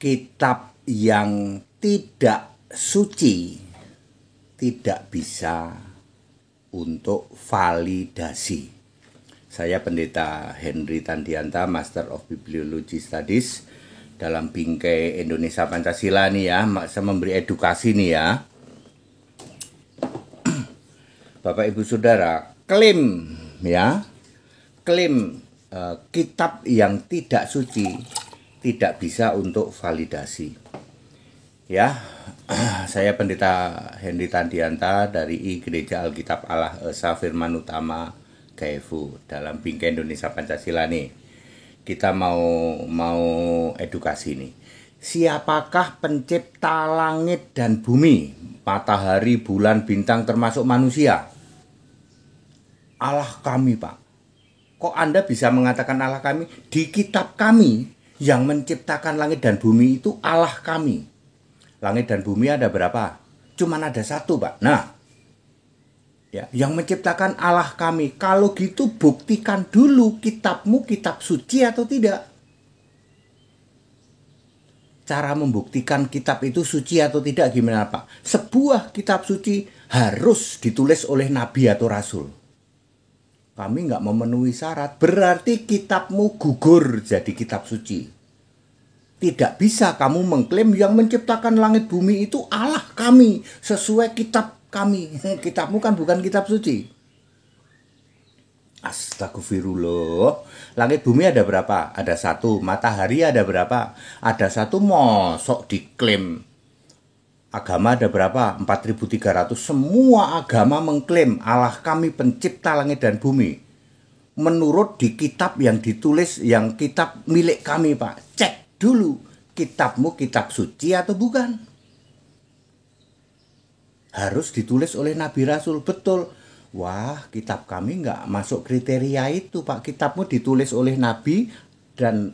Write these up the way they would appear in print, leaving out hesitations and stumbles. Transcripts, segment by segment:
kitab yang tidak suci tidak bisa untuk validasi. Saya Pendeta Henry Tandianta, Master of Bibliology Studies dalam bingkai Indonesia Pancasila nih ya, saya memberi edukasi nih ya. Bapak Ibu Saudara, klaim kitab yang tidak suci tidak bisa untuk validasi. Ya, saya Pendeta Henry Tandianta dari Gereja Alkitab Allah Esa Firman Utama GFU dalam bingkai Indonesia Pancasila nih. Kita mau edukasi nih. Siapakah pencipta langit dan bumi, matahari, bulan, bintang termasuk manusia? Allah kami, Pak. Kok Anda bisa mengatakan Allah kami? Di kitab kami yang menciptakan langit dan bumi itu Allah kami. Langit dan bumi ada berapa? Cuman ada satu, Pak. Nah, ya, yang menciptakan Allah kami. Kalau gitu buktikan dulu kitabmu kitab suci atau tidak. Cara membuktikan kitab itu suci atau tidak gimana, Pak? Sebuah kitab suci harus ditulis oleh nabi atau rasul. Kami nggak memenuhi syarat, berarti kitabmu gugur jadi kitab suci. Tidak bisa kamu mengklaim yang menciptakan langit bumi itu Allah kami, sesuai kitab kami. Kitabmu kan bukan kitab suci. Astagfirullah. Langit bumi ada berapa? Ada satu. Matahari ada berapa? Ada satu. Mosok diklaim. Agama ada berapa? 4.300. Semua agama mengklaim Allah kami pencipta langit dan bumi. Menurut di kitab yang ditulis, yang kitab milik kami, Pak. Cek dulu, kitabmu kitab suci atau bukan? Harus ditulis oleh Nabi Rasul, betul. Wah, kitab kami nggak masuk kriteria itu, Pak. Kitabmu ditulis oleh Nabi dan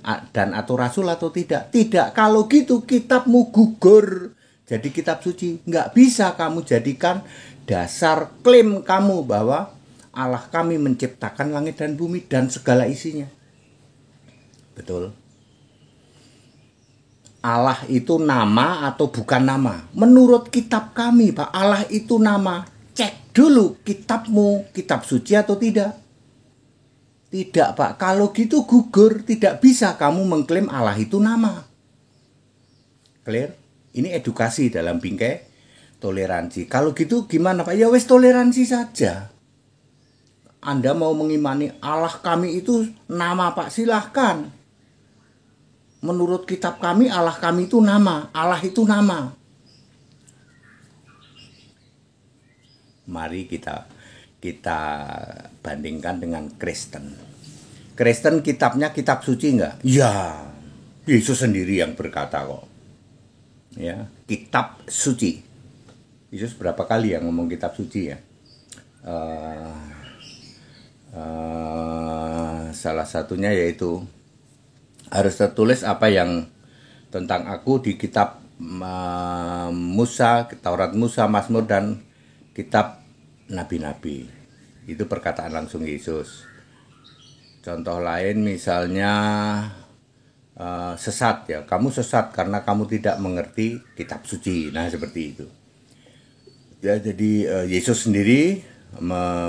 atau Rasul atau tidak? Tidak. Kalau gitu kitabmu gugur jadi kitab suci. Nggak bisa kamu jadikan dasar klaim kamu bahwa Allah kami menciptakan langit dan bumi dan segala isinya. Betul. Allah itu nama atau bukan nama? Menurut kitab kami, Pak, Allah itu nama. Cek dulu kitabmu, kitab suci atau tidak? Tidak, Pak. Kalau gitu gugur. Tidak bisa kamu mengklaim Allah itu nama. Clear? Ini edukasi dalam bingkai toleransi. Kalau gitu gimana, Pak? Ya wes toleransi saja. Anda mau mengimani Allah kami itu nama, Pak, silahkan. Menurut kitab kami Allah kami itu nama. Allah itu nama. Mari kita bandingkan dengan Kristen. Kristen kitabnya kitab suci enggak? Ya, Yesus sendiri yang berkata kok. Ya, kitab suci. Yesus berapa kali yang ngomong kitab suci ya? Salah satunya yaitu harus tertulis apa yang tentang aku di kitab Musa, Taurat Musa, Mazmur dan kitab nabi-nabi. Itu perkataan langsung Yesus. Contoh lain misalnya sesat ya, kamu sesat karena kamu tidak mengerti kitab suci. Nah, seperti itu. Ya, jadi Yesus sendiri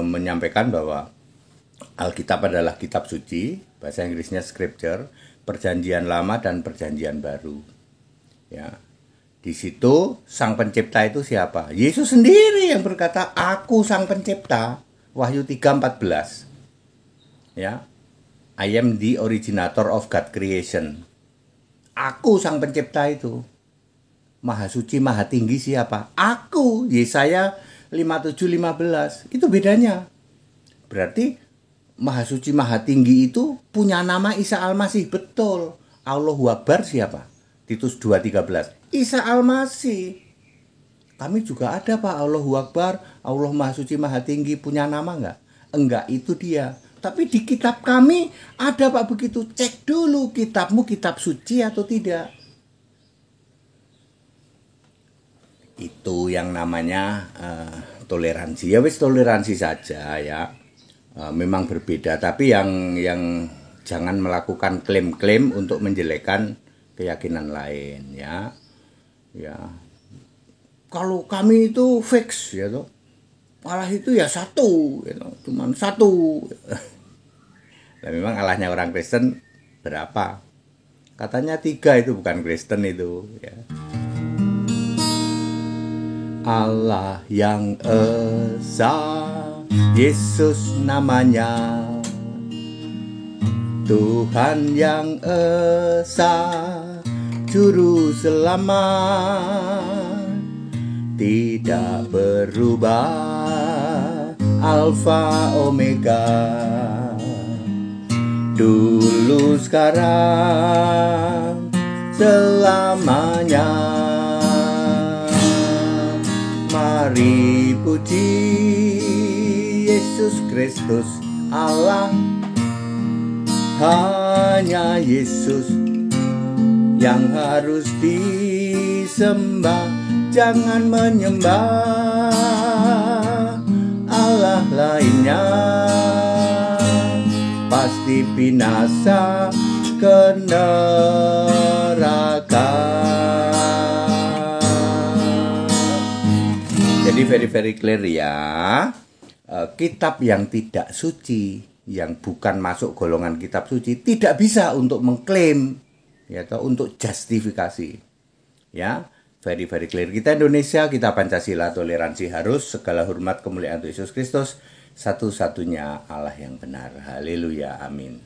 menyampaikan bahwa Alkitab adalah kitab suci, bahasa Inggrisnya scripture, perjanjian lama dan perjanjian baru. Ya. Di situ sang pencipta itu siapa? Yesus sendiri yang berkata, "Aku sang pencipta." Wahyu 3:14. Ya. I am the originator of God creation. Aku sang pencipta itu. Maha suci, maha tinggi siapa? Aku. Yesaya 57:15. Itu bedanya. Berarti maha suci, maha tinggi itu punya nama Isa Al-Masih. Betul. Allahu Akbar siapa? Titus 2:13. Isa Al-Masih. Kami juga ada, Pak. Allahu Akbar, Allah maha suci, maha tinggi, punya nama enggak? Enggak, itu dia. Tapi di kitab kami ada, Pak, begitu. Cek dulu kitabmu kitab suci atau tidak. Itu yang namanya toleransi. Ya wis toleransi saja ya. Memang berbeda, tapi yang jangan melakukan klaim-klaim untuk menjelekkan keyakinan lain, ya. Kalau kami itu fix, ya toh. Allah itu ya satu, ya toh. Cuman satu. Nah, memang Allahnya orang Kristen berapa? Katanya 3 itu bukan Kristen itu, ya. Allah yang esa, Yesus namanya. Tuhan yang esa, Juru Selamat, tidak berubah, Alfa Omega, dulu sekarang selamanya. Mari puji Yesus Kristus Allah. Hanya Yesus yang harus disembah, jangan menyembah Allah lainnya, pasti binasa ke neraka. Jadi very clear ya, kitab yang tidak suci, yang bukan masuk golongan kitab suci, tidak bisa untuk mengklaim, ya, atau untuk justifikasi, ya. Very clear. Kita Indonesia, kita Pancasila, toleransi harus, segala hormat kemuliaan untuk Yesus Kristus, satu-satunya Allah yang benar. Haleluya, amin.